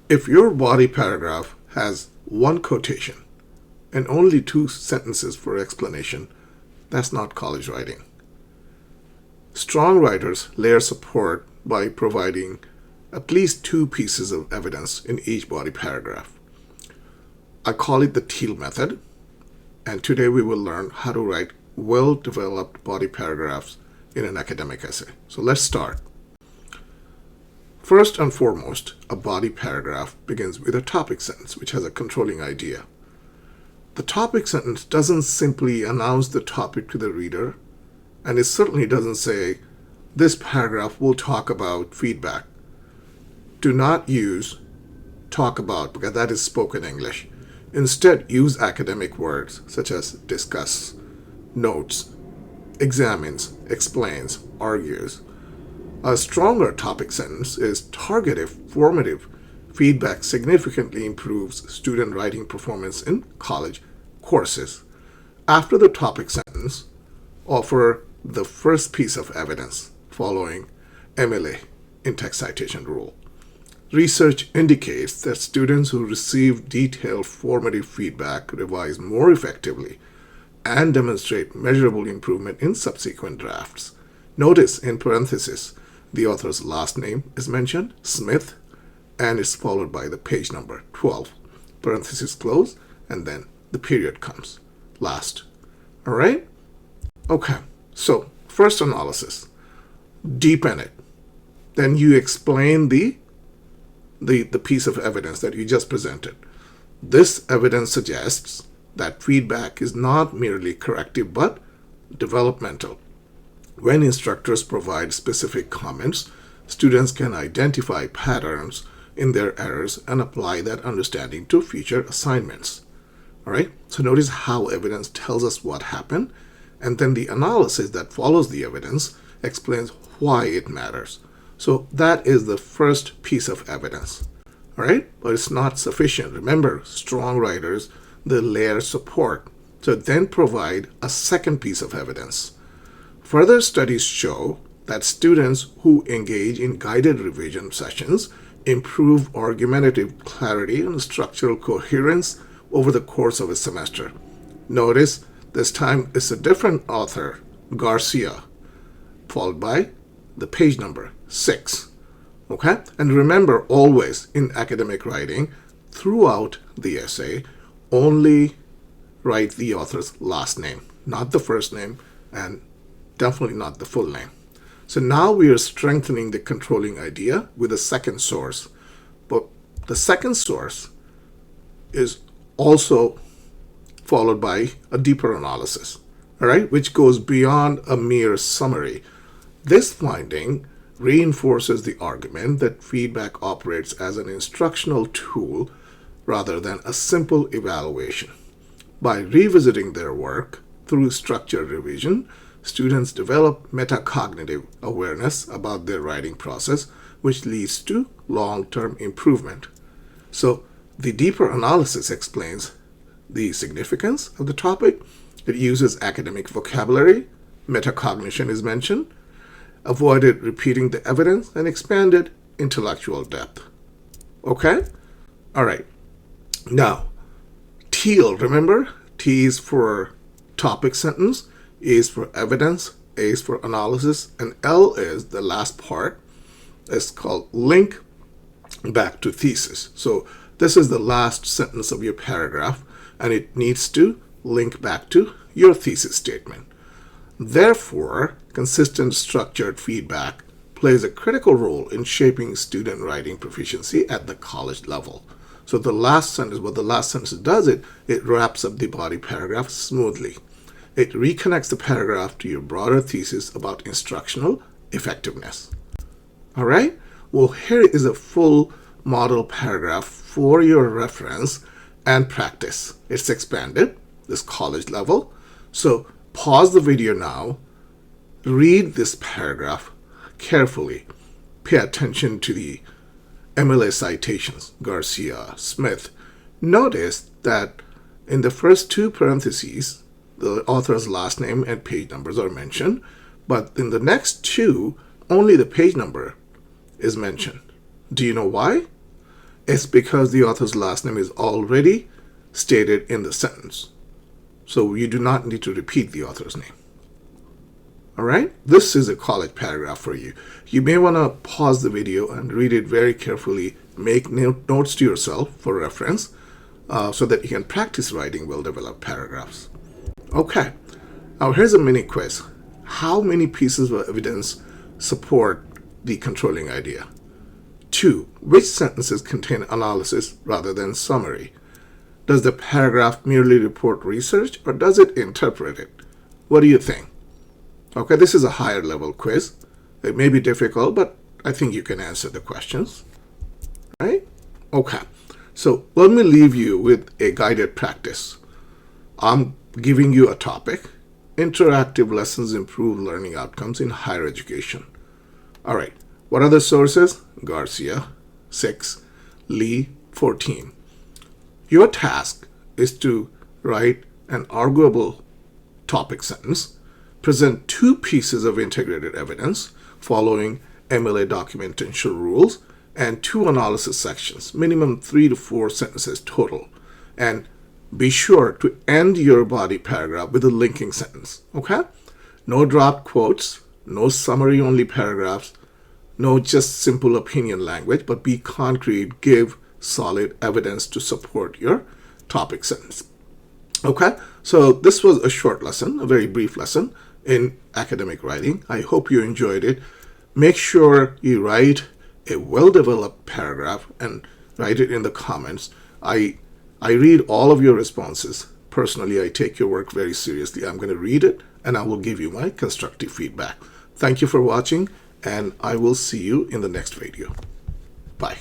If your body paragraph has one quotation and only 2 sentences for explanation, that's not college writing. Strong writers layer support by providing at least 2 pieces of evidence in each body paragraph. I call it the TEAL method, and today we will learn how to write well-developed body paragraphs in an academic essay. So let's start. First and foremost, a body paragraph begins with a topic sentence, which has a controlling idea. The topic sentence doesn't simply announce the topic to the reader, and it certainly doesn't say, this paragraph will talk about feedback. Do not use talk about, because that is spoken English. Instead, use academic words such as discuss, notes, examines, explains, argues. A stronger topic sentence is targeted, formative. Feedback significantly improves student writing performance in college courses. After the topic sentence, offer the first piece of evidence following MLA, in-text citation rule. Research indicates that students who receive detailed formative feedback revise more effectively and demonstrate measurable improvement in subsequent drafts. Notice in parentheses, the author's last name is mentioned, Smith, and it's followed by the page number 12. Parentheses close, and then the period comes last. All right? Okay, so first analysis. Deepen it. Then you explain the piece of evidence that you just presented. This evidence suggests that feedback is not merely corrective but developmental. When instructors provide specific comments, students can identify patterns in their errors and apply that understanding to future assignments. All right, so notice how evidence tells us what happened, and then the analysis that follows the evidence explains why it matters. So that is the first piece of evidence. All right, but it's not sufficient. Remember, strong writers, they layer support. So then provide a second piece of evidence. Further studies show that students who engage in guided revision sessions improve argumentative clarity and structural coherence over the course of a semester. Notice this time it's a different author, Garcia, followed by the page number 6. Okay? And remember, always in academic writing, throughout the essay, only write the author's last name, not the first name, and definitely not the full name. So now we are strengthening the controlling idea with a second source. But the second source is also followed by a deeper analysis, all right, which goes beyond a mere summary. This finding reinforces the argument that feedback operates as an instructional tool rather than a simple evaluation. By revisiting their work through structured revision, students develop metacognitive awareness about their writing process, which leads to long-term improvement. So the deeper analysis explains the significance of the topic. It uses academic vocabulary, metacognition is mentioned, avoided repeating the evidence, and expanded intellectual depth. Okay? All right. Now, TEAL, remember? T is for topic sentence, A is for evidence, A is for analysis, and L is the last part. It's called link back to thesis. So this is the last sentence of your paragraph, and it needs to link back to your thesis statement. Therefore, consistent structured feedback plays a critical role in shaping student writing proficiency at the college level. So the last sentence, what the last sentence does, it wraps up the body paragraph smoothly. It reconnects the paragraph to your broader thesis about instructional effectiveness. All right? Well, here is a full model paragraph for your reference and practice. It's expanded, this college level. So pause the video now, read this paragraph carefully, pay attention to the MLA citations, Garcia, Smith. Notice that in the first 2 parentheses, the author's last name and page numbers are mentioned, but in the next 2, only the page number is mentioned. Do you know why? It's because the author's last name is already stated in the sentence. So you do not need to repeat the author's name. All right, this is a college paragraph for you. You may want to pause the video and read it very carefully, make notes to yourself for reference, so that you can practice writing well-developed paragraphs. Okay, now here's a mini quiz. How many pieces of evidence support the controlling idea? 2. Which sentences contain analysis rather than summary? Does the paragraph merely report research or does it interpret it? What do you think? Okay, this is a higher level quiz. It may be difficult, but I think you can answer the questions. Right? Okay, so let me leave you with a guided practice. I'm giving you a topic. Interactive lessons improve learning outcomes in higher education. All right, what are the sources? Garcia, 6, Lee, 14. Your task is to write an arguable topic sentence, present 2 pieces of integrated evidence following MLA documentation rules, and 2 analysis sections, minimum 3 to 4 sentences total. And be sure to end your body paragraph with a linking sentence, okay? No dropped quotes, no summary-only paragraphs, no just simple opinion language, but be concrete, give solid evidence to support your topic sentence. Okay, so this was a short lesson, a very brief lesson in academic writing. I hope you enjoyed it. Make sure you write a well-developed paragraph and write it in the comments. I read all of your responses. Personally, I take your work very seriously. I'm going to read it and I will give you my constructive feedback. Thank you for watching, and I will see you in the next video. Bye.